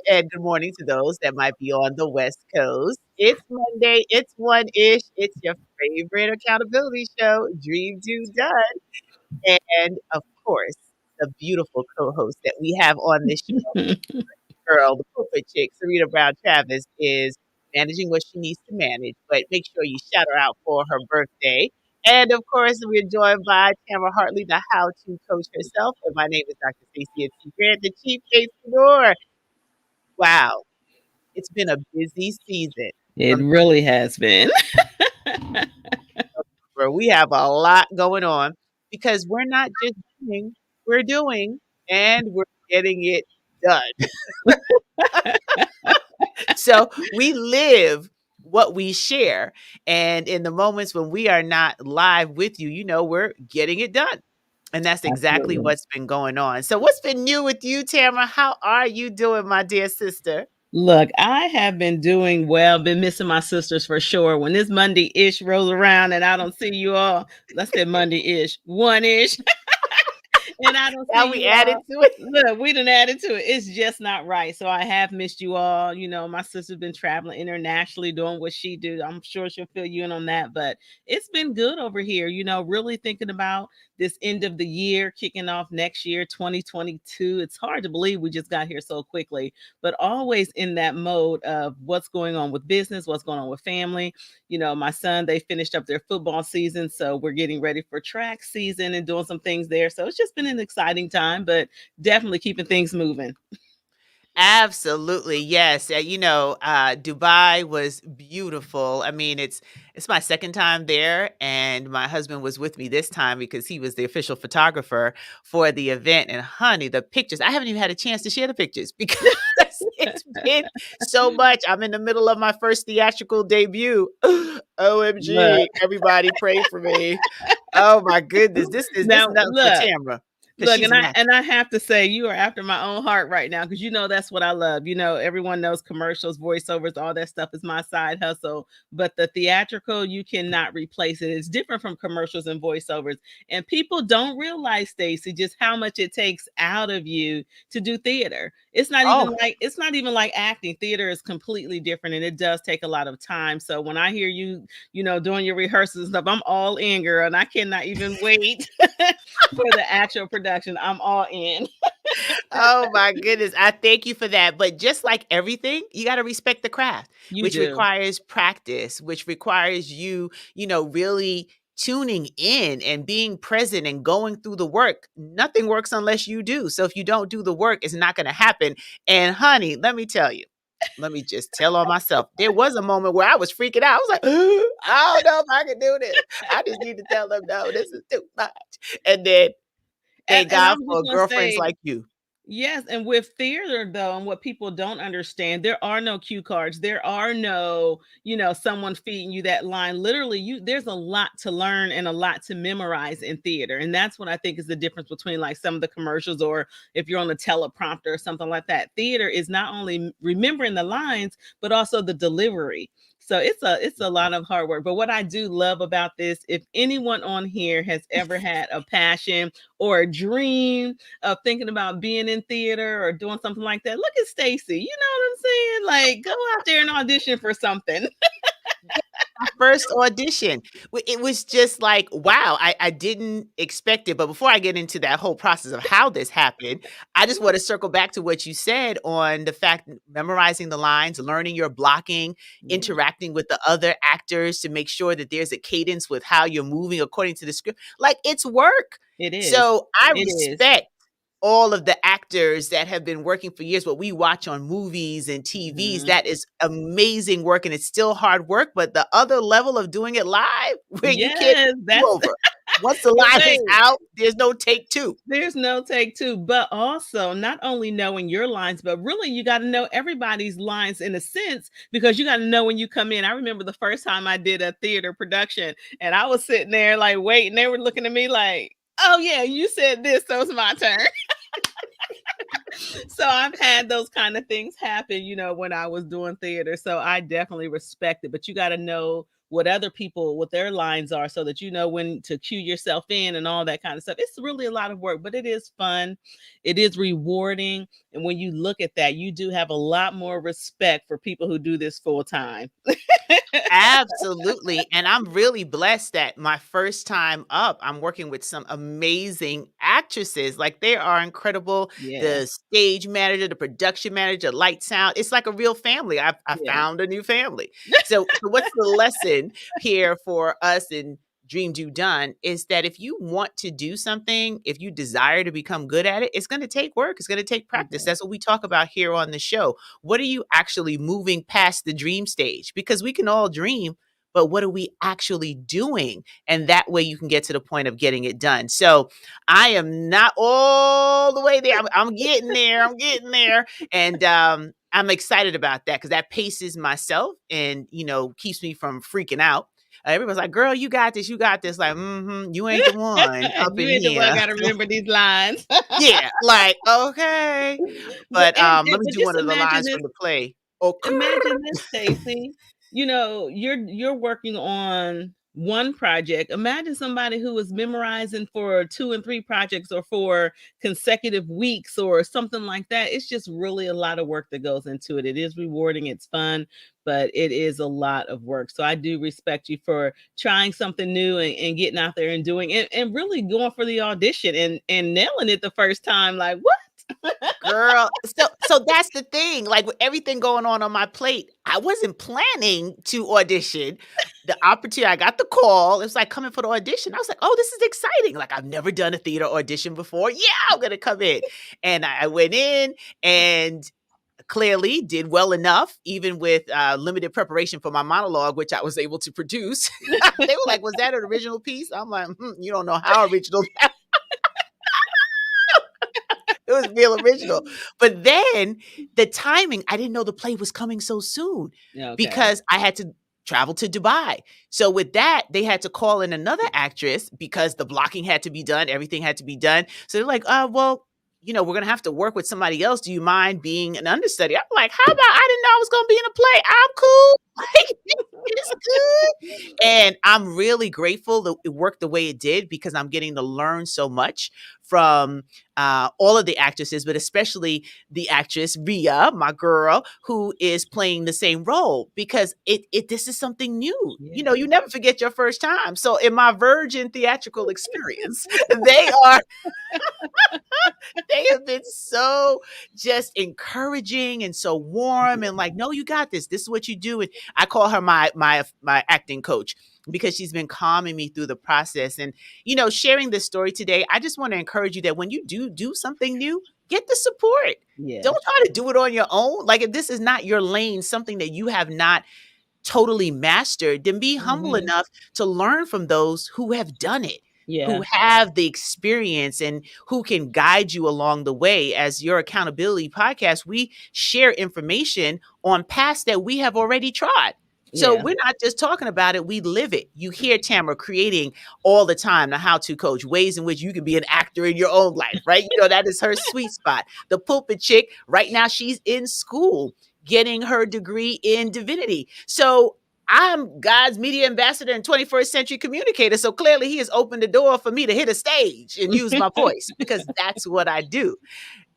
and good morning to those that might be on the West Coast. It's Monday, it's one-ish, it's your favorite accountability show, Dream Do Done. And of course, the beautiful co-host that we have on this show, girl, the pulpit chick, Serena Brown Travis, is managing what she needs to manage, but make sure you shout her out for her birthday. And of course, we're joined by Tamara Hartley, the how-to coach herself. And my name is Dr. Stacey T. Grant, the chief entrepreneur. Wow, it's been a busy season It from really has been. where we have a lot going on because we're not just doing, we're doing, and we're getting it done. So we live what we share. And in the moments when we are not live with you, we're getting it done. And that's exactly Absolutely. what's been going on. So, what's been new with you, Tamara? How are you doing, my dear sister? Look, I have been doing well, been missing my sisters for sure. When this Monday ish rolls around and I don't see you all, let's say Monday ish, one ish, and I don't Now see we you added all. to it. Look, we didn't add it to it. It's just not right. So I have missed you all. My sister's been traveling internationally doing what she do. I'm sure she'll fill you in on that. But it's been good over here, really thinking about this end of the year, kicking off next year, 2022. It's hard to believe we just got here so quickly, but always in that mode of what's going on with business, what's going on with family. My son, they finished up their football season, so we're getting ready for track season and doing some things there. So it's just been an exciting time, but definitely keeping things moving. Absolutely, yes. Dubai was beautiful. I mean, it's my second time there, and my husband was with me this time because he was the official photographer for the event. And honey, the pictures, I haven't even had a chance to share the pictures because it's been so much. I'm in the middle of my first theatrical debut. Look, OMG, everybody pray for me. Oh my goodness, this now nothing for look, Tamara because Look, she's and a I natural. and I have to say, you are after my own heart right now because that's what I love. Everyone knows commercials, voiceovers, all that stuff is my side hustle. But the theatrical, you cannot replace it. It's different from commercials and voiceovers. And people don't realize, Stacey, just how much it takes out of you to do theater. Oh, It's not even like acting. Theater is completely different and it does take a lot of time. So when I hear you, doing your rehearsals and stuff, I'm all in, girl, and I cannot even wait for the actual production. I'm all in. oh my goodness. I thank you for that. But just like everything, you got to respect the craft, You which do. requires practice, which requires you, really tuning in and being present and going through the work. Nothing works unless you do. So if you don't do the work, it's not going to happen. And honey, let me tell you. Let me just tell on myself. There was a moment where I was freaking out. I was like, I don't know if I can do this. I just need to tell them, no, this is too much. And then thank And I God was just for gonna girlfriends say, like you. yes, and with theater though, and what people don't understand, there are no cue cards. There are no, someone feeding you that line. Literally, there's a lot to learn and a lot to memorize in theater. And that's what I think is the difference between like some of the commercials or if you're on a teleprompter or something like that. Theater is not only remembering the lines, but also the delivery. So it's a lot of hard work. But what I do love about this, if anyone on here has ever had a passion or a dream of thinking about being in theater or doing something like that, look at Stacey. You know what I'm saying? Like, go out there and audition for something. My first audition. It was just like, wow, I didn't expect it. But before I get into that whole process of how this happened, I just want to circle back to what you said on the fact memorizing the lines, learning your blocking, Yeah, interacting with the other actors to make sure that there's a cadence with how you're moving according to the script. Like it's work. it is. So I It is. respect all of the actors that have been working for years, what we watch on movies and TVs, Mhm. that is amazing work and it's still hard work. But the other level of doing it live where you can't Yes, do that's over. Once the but line is wait, out, there's no take two. there's no take two, but also not only knowing your lines, but really you got to know everybody's lines in a sense because you got to know when you come in. I remember the first time I did a theater production and I was sitting there like waiting. They were looking at me like, oh yeah, you said this, so it's my turn. So I've had those kind of things happen, when I was doing theater. So I definitely respect it, but you got to know what other people, what their lines are, so that you know when to cue yourself in and all that kind of stuff. It's really a lot of work, but it is fun. It is rewarding. And when you look at that, you do have a lot more respect for people who do this full time. Absolutely. And I'm really blessed that my first time up, I'm working with some amazing actresses. Like they are incredible. Yeah. The stage manager, the production manager, light sound. It's like a real family. I Yeah. found a new family. So what's the lesson here for us in Dream Do Done is that if you want to do something, if you desire to become good at it, it's going to take work. It's going to take practice. Mhm. That's what we talk about here on the show. What are you actually moving past the dream stage? Because we can all dream, but what are we actually doing? And that way you can get to the point of getting it done. So I am not all the way there. I'm getting there. I'm getting there. And I'm excited about that because that paces myself and, keeps me from freaking out. Everybody's like, girl, you got this. You got this. Like, you ain't the one up You in ain't the one here. gotta remember these lines. Yeah. Like, okay. But But and let me but do just one of the imagine lines this. from the play. Okay. Imagine this, Stacey. You're working on one project. Imagine somebody who is memorizing for 2 and 3 projects or for consecutive weeks or something like that. It's just really a lot of work that goes into it. It is rewarding, it's fun, but it is a lot of work. So I do respect you for trying something new and getting out there and doing it and really going for the audition and nailing it the first time. Like, what? Girl, so that's the thing, like, with everything going on my plate, I wasn't planning to audition. The opportunity I got the call, it was like, "Coming for the audition." I was like, "Oh, this is exciting." Like, I've never done a theater audition before. Yeah, I'm gonna come in. And I went in and clearly did well enough, even with, limited preparation for my monologue, which I was able to produce. They were like, "Was that an original piece?" I'm like, you don't know how original that." It was real original. But then the timing, I didn't know the play was coming so soon Yeah, okay. because I had to travel to Dubai. So with that, they had to call in another actress because the blocking had to be done, everything had to be done. So they're like, well, we're gonna have to work with somebody else. Do you mind being an understudy? I'm like, how about I didn't know I was gonna be in a play? I'm cool. Like, it's good. And I'm really grateful that it worked the way it did because I'm getting to learn so much from all of the actresses, but especially the actress Ria, my girl, who is playing the same role because it this is something new. Yeah. You never forget your first time. So in my virgin theatrical experience, they are they have been so just encouraging and so warm and like, no, you got this. This is what you do. And I call her my acting coach because she's been calming me through the process. And sharing this story today, I just want to encourage you that when you do something new, get the support. Yeah. Don't try to do it on your own. Like if this is not your lane, something that you have not totally mastered, then be humble Mhm. enough to learn from those who have done it, who Yeah. have the experience and who can guide you along the way. As your accountability podcast, we share information on paths that we have already trod. So Yeah. we're not just talking about it, we live it. You hear Tamara creating all the time the how to coach, ways in which you can be an actor in your own life, right? That is her sweet spot. The pulpit chick, right now, she's in school getting her degree in divinity. So I'm God's media ambassador and 21st century communicator. So clearly he has opened the door for me to hit a stage and use my voice because that's what I do.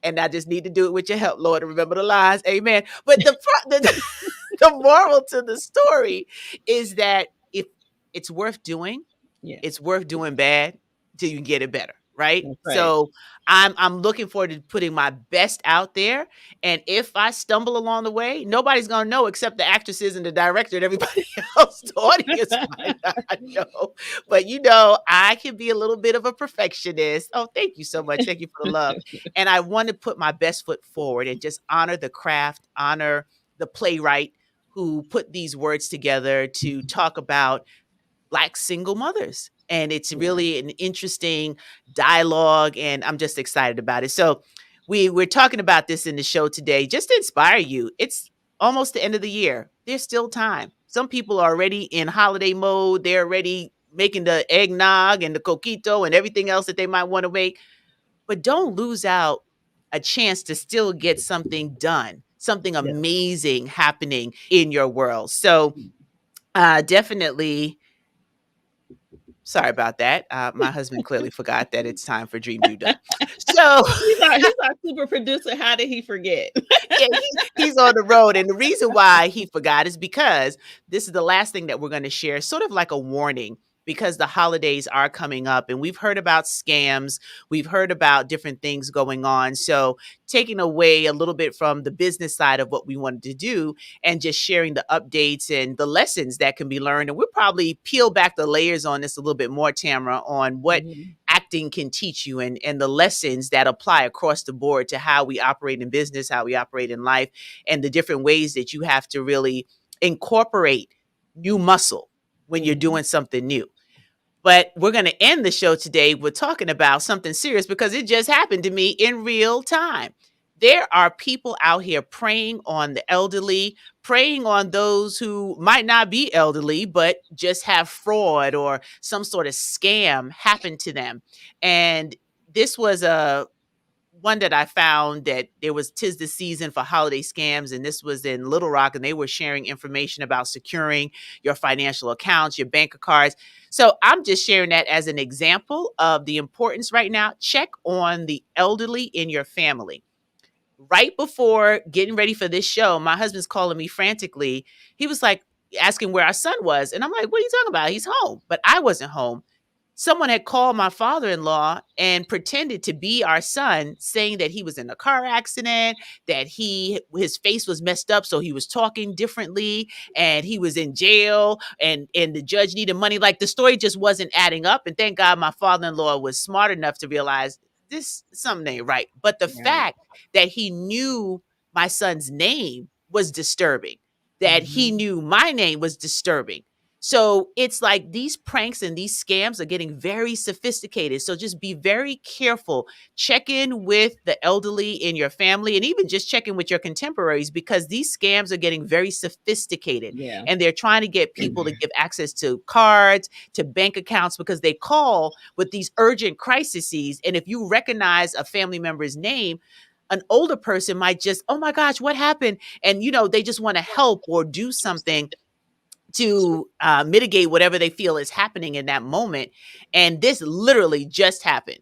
And I just need to do it with your help, Lord, and remember the lines. Amen. But the moral to the story is that if it's worth doing, Yeah. it's worth doing bad till you can get it better, right? That's right. So I'm looking forward to putting my best out there. And if I stumble along the way, nobody's gonna know except the actresses and the director and everybody else. The audience might not know. But I can be a little bit of a perfectionist. Oh, thank you so much. Thank you for the love. And I want to put my best foot forward and just honor the craft, honor the playwright who put these words together to talk about Black single mothers. And it's Yeah. really an interesting dialogue, and I'm just excited about it. So we're talking about this in the show today just to inspire you. It's almost the end of the year. There's still time. Some people are already in holiday mode. They're already making the eggnog and the coquito and everything else that they might want to make. But don't lose out a chance to still get something done, something Yeah. amazing happening in your world. So Definitely. Sorry about that. My husband clearly forgot that it's time for Dream Do Done. So He's our super producer. How did he forget? yeah, he's on the road. And the reason why he forgot is because this is the last thing that we're going to share, sort of like a warning, because the holidays are coming up and we've heard about scams. We've heard about different things going on. So, taking away a little bit from the business side of what we wanted to do and just sharing the updates and the lessons that can be learned. And we'll probably peel back the layers on this a little bit more, Tamara, on what Mhm. acting can teach you and the lessons that apply across the board to how we operate in business, how we operate in life, and the different ways that you have to really incorporate new muscle when you're Mhm. doing something new. But we're going to end the show today with talking about something serious because it just happened to me in real time. There are people out here preying on the elderly, preying on those who might not be elderly, but just have fraud or some sort of scam happen to them. And this was a one that I found that there was 'tis the season for holiday scams, and this was in Little Rock, and they were sharing information about securing your financial accounts, your bank cards. So I'm just sharing that as an example of the importance right now. Check on the elderly in your family. Right before getting ready for this show, my husband's calling me frantically. He was like asking where our son was. And I'm like, what are you talking about? He's home. But I wasn't home. Someone had called my father-in-law and pretended to be our son, saying that he was in a car accident, that his face was messed up, so he was talking differently, and he was in jail, and the judge needed money. Like the story just wasn't adding up. And thank God my father-in-law was smart enough to realize this something ain't right. But the Right. fact that he knew my son's name was disturbing. That he Mhm. knew my name was disturbing. So it's like these pranks and these scams are getting very sophisticated. So just be very careful. Check in with the elderly in your family and even just check in with your contemporaries because these scams are getting very sophisticated Yeah. and they're trying to get people to give access to cards, to bank accounts because they call with these urgent crises. And if you recognize a family member's name, an older person might just, oh my gosh, what happened? And, they just want to help or do something to mitigate whatever they feel is happening in that moment. And this literally just happened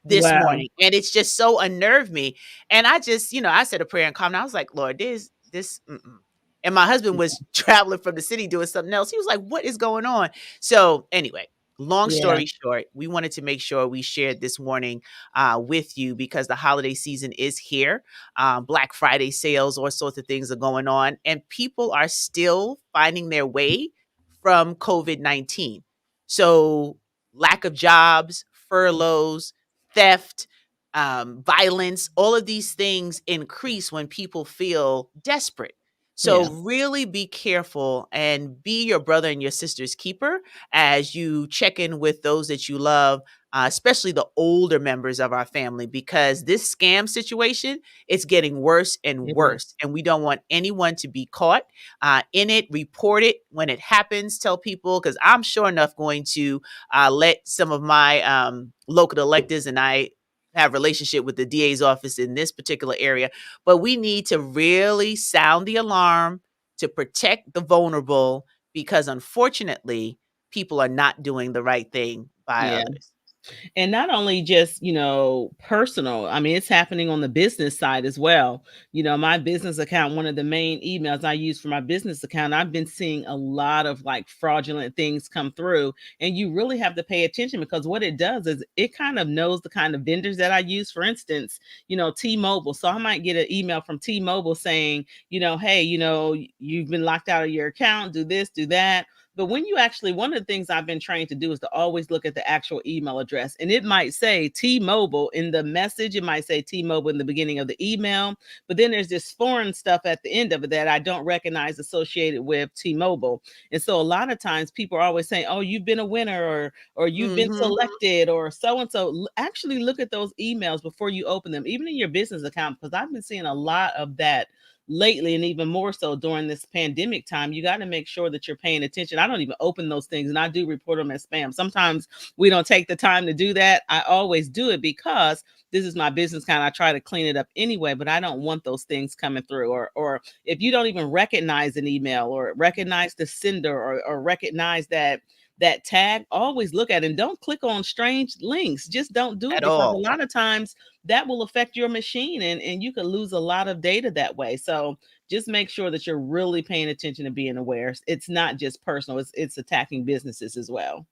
this Wow. morning. And it's just so unnerved me. And I just, I said a prayer and calm down. I was like, Lord, mm-mm. And my husband was traveling from the city doing something else. He was like, what is going on? So, anyway, long Yeah. story short, we wanted to make sure we shared this morning with you because the holiday season is here. Black Friday sales, all sorts of things are going on, and people are still finding their way from COVID-19. So, lack of jobs, furloughs, theft, violence, all of these things increase when people feel desperate. So, Yeah. really be careful and be your brother and your sister's keeper as you check in with those that you love, especially the older members of our family, because this scam situation it's getting worse and It is. worse, and we don't want anyone to be caught in it. Report it when it happens. Tell people because I'm sure enough going to let some of my local electors and I have relationship with the DA's office in this particular area, but we need to really sound the alarm to protect the vulnerable because unfortunately people are not doing the right thing by Yeah. others. And not only just, personal, I mean, it's happening on the business side as well. My business account, one of the main emails I use for my business account, I've been seeing a lot of like fraudulent things come through. And you really have to pay attention because what it does is it kind of knows the kind of vendors that I use. For instance, T-Mobile. So I might get an email from T-Mobile saying, hey, you've been locked out of your account, do this, do that. But when you actually, one of the things I've been trained to do is to always look at the actual email address. And it might say T-Mobile in the message. It might say T-Mobile in the beginning of the email. But then there's this foreign stuff at the end of it that I don't recognize associated with T-Mobile. And so a lot of times people are always saying, oh, you've been a winner or you've been Mhm. selected or so and so. Actually look at those emails before you open them, even in your business account, because I've been seeing a lot of that lately, and even more so during this pandemic time, you got to make sure that you're paying attention. I don't even open those things, and I do report them as spam. Sometimes we don't take the time to do that. I always do it because this is my business kind. I try to clean it up anyway, but I don't want those things coming through. Or if you don't even recognize an email or recognize the sender or recognize that tag, always look at it and don't click on strange links. Just don't do it At because a all. lot of times that will affect your machine and you could lose a lot of data that way. So just make sure that you're really paying attention and being aware. It's not just personal, it's attacking businesses as well.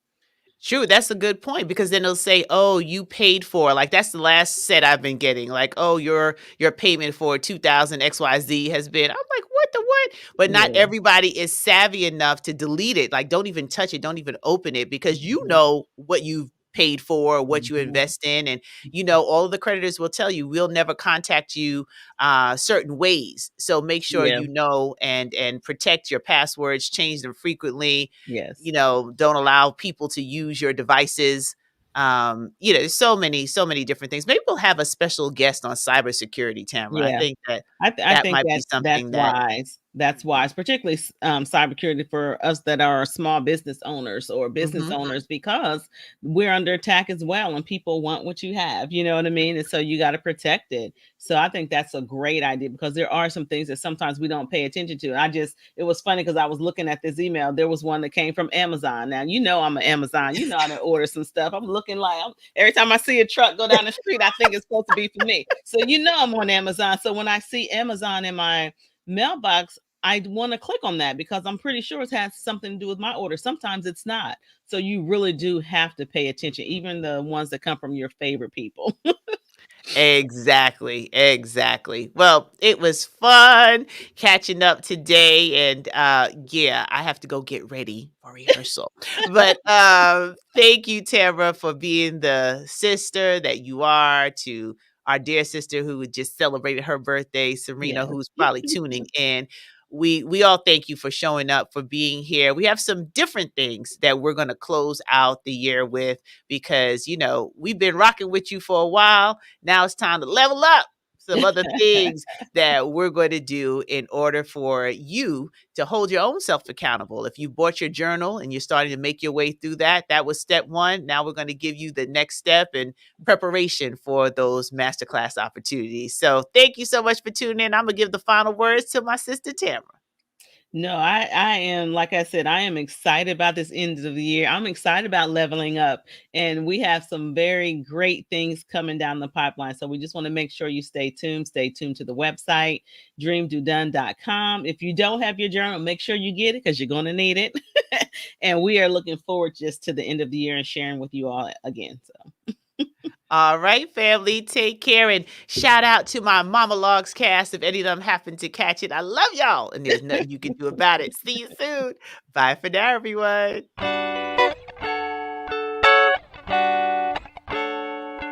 True, that's a good point because then they'll say, "Oh, you paid for," like that's the last set I've been getting. Like, "Oh, your payment for 2000 XYZ has been." I'm like, "What the what?" But not Yeah. everybody is savvy enough to delete it. Like, don't even touch it, don't even open it because you Mhm, know what you've paid for, what you mhm. invest in, and all of the creditors will tell you, "We'll never contact you certain ways." So make sure Yeah. you know and protect your passwords, change them frequently, Yes. don't allow people to use your devices. There's so many different things. Maybe we'll have a special guest on cybersecurity, Tamara. I Yeah. think that I that think might be that's something that wise. That's wise, particularly cybersecurity for us that are small business owners or business mhm. owners, because we're under attack as well, and people want what you have. You know what I mean? And so you got to protect it. So I think that's a great idea because there are some things that sometimes we don't pay attention to. It was funny because I was looking at this email. There was one that came from Amazon. Now you know I'm an Amazon. You know I done order some stuff. I'm looking like every time I see a truck go down the street, I think it's supposed to be for me. So you know I'm on Amazon. So when I see Amazon in my mailbox, I want to click on that because I'm pretty sure it has something to do with my order. Sometimes it's not. So you really do have to pay attention, even the ones that come from your favorite people. Exactly, exactly. Well, it was fun catching up today, and yeah, I have to go get ready for rehearsal. But thank you, Tamara, for being the sister that you are to our dear sister who just celebrated her birthday, Serena, Yes. who's probably tuning in. We all thank you for showing up, for being here. We have some different things that we're going to close out the year with because we've been rocking with you for a while. Now it's time to level up some other things that we're going to do in order for you to hold your own self accountable. If you bought your journal and you're starting to make your way through that, that was step one. Now we're going to give you the next step in preparation for those masterclass opportunities. So thank you so much for tuning in. I'm going to give the final words to my sister Tamara. No, I am, like I said, I am excited about this end of the year. I'm excited about leveling up, and we have some very great things coming down the pipeline. So we just want to make sure you stay tuned to the website, dreamdodone.com. If you don't have your journal, make sure you get it because you're going to need it. And we are looking forward just to the end of the year and sharing with you all again. So All right, family, take care and shout out to my Mama Logs cast if any of them happen to catch it. I love y'all, and there's nothing you can do about it. See you soon. Bye for now, everyone.